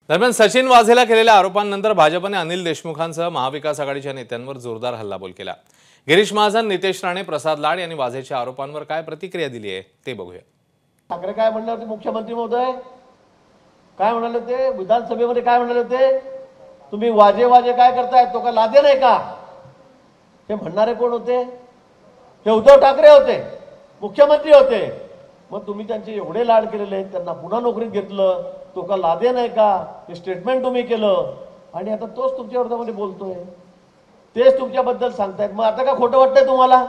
दरम्यान सचिन वाझेला केलेल्या आरोपांनंतर भाजपने अनिल देशमुखांसह महाविकास आघाडीच्या नेत्यांवर जोरदार हल्लाबोल केला। गिरीश महाजन, नितेश राणे, प्रसाद लाड यांनी वाझेच्या आरोपांवर काय प्रतिक्रिया दिली आहे ते बघूया। ठाकरे काय म्हणले होते? मुख्यमंत्री महोदय काय म्हणाले होते? विधानसभेमध्ये काय म्हणाले होते? तुम्ही वाजे काय करताय? तो का लादे नाही का? हे म्हणणारे कोण होते? हे उद्धव ठाकरे होते, मुख्यमंत्री होते। मग तुम्ही त्यांचे एवढे लाड केलेले, त्यांना पुन्हा नोकरीत घेतलं, तो का लादे नाही का? हे स्टेटमेंट तुम्ही केलं आणि आता तोच तुमच्या विरोधामध्ये बोलतोय, तेच तुमच्याबद्दल सांगतायत। मग आता का खोटं वाटतंय तुम्हाला?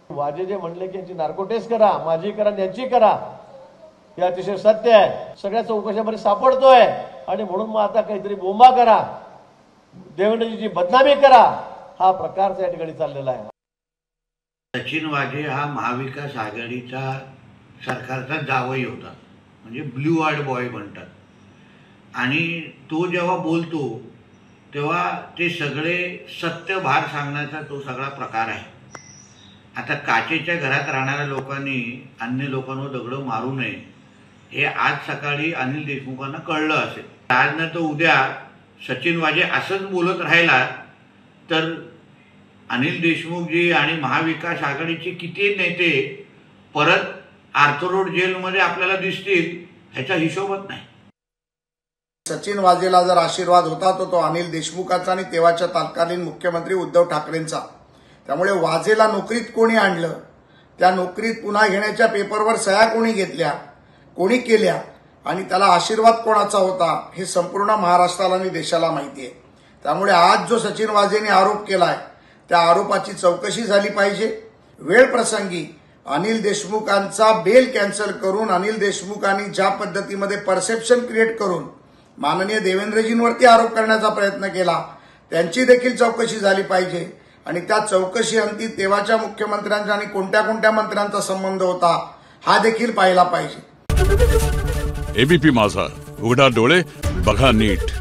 वाजे जे म्हणले की यांची नार्को टेस्ट करा, माझी करा, यांची करा, हे अतिशय सत्य आहे। सगळ्या चौकशामध्ये सापडतोय आणि म्हणून मग आता काहीतरी बोंबा करा, देवेंद्रजीची बदनामी करा, हा प्रकार या ठिकाणी चाललेला आहे। सचिन वाझे हा महाविकास आघाडीचा सरकारचा जावई होता, म्हणजे ब्लू आर्ड बॉय म्हणतात। आणि तो जेव्हा बोलतो तेव्हा ते सगळे सत्य भार सांगण्याचा तो सगळा प्रकार आहे। आता काचेच्या घरात राहणाऱ्या लोकांनी अन्य लोकांवर दगड मारू नये हे आज सकाळी अनिल देशमुखांना कळलं असेल। आज न तर उद्या सचिन वाझे असंच बोलत राहिला तर अनिल देशमुखजी आणि महाविकास आघाडीचे किती नेते परत आर्थरोड जेलमध्ये आपल्याला दिसतील ह्याचा हिशोबच नाही। सचिन वाझेला जर आशीर्वाद होता तो अनिल देशमुखांचा आणि तेव्हाच्या तत्कालीन मुख्यमंत्री उद्धव ठाकरेंचा। त्यामुळे वाझेला नोकरीत कोणी आणलं, त्या नोकरीत पुन्हा घेण्याच्या पेपरवर सह्या कोणी घेतल्या, कोणी केल्या आणि त्याला आशीर्वाद कोणाचा होता हे संपूर्ण महाराष्ट्राला आणि देशाला माहिती आहे। त्यामुळे आज जो सचिन वाझेने आरोप केलाय त्या आरोपाची चौकशी झाली पाहिजे। वेळ प्रसंगी अनिल देशमुखांचा बेल कॅन्सल करून अनिल देशमुखांनी ज्या पद्धतीमध्ये परसेप्शन क्रिएट करून माननीय देवेंद्रजींवरती आरोप करण्याचा प्रयत्न केला त्यांची देखील चौकशी झाली पाहिजे आणि त्या चौकशी अंती तेव्हाच्या मुख्यमंत्र्यांचा आणि कोणत्या कोणत्या मंत्र्यांचा संबंध होता हा देखील पाहिला पाहिजे। एबीपी माझा, उघडा डोळे बघा नीट।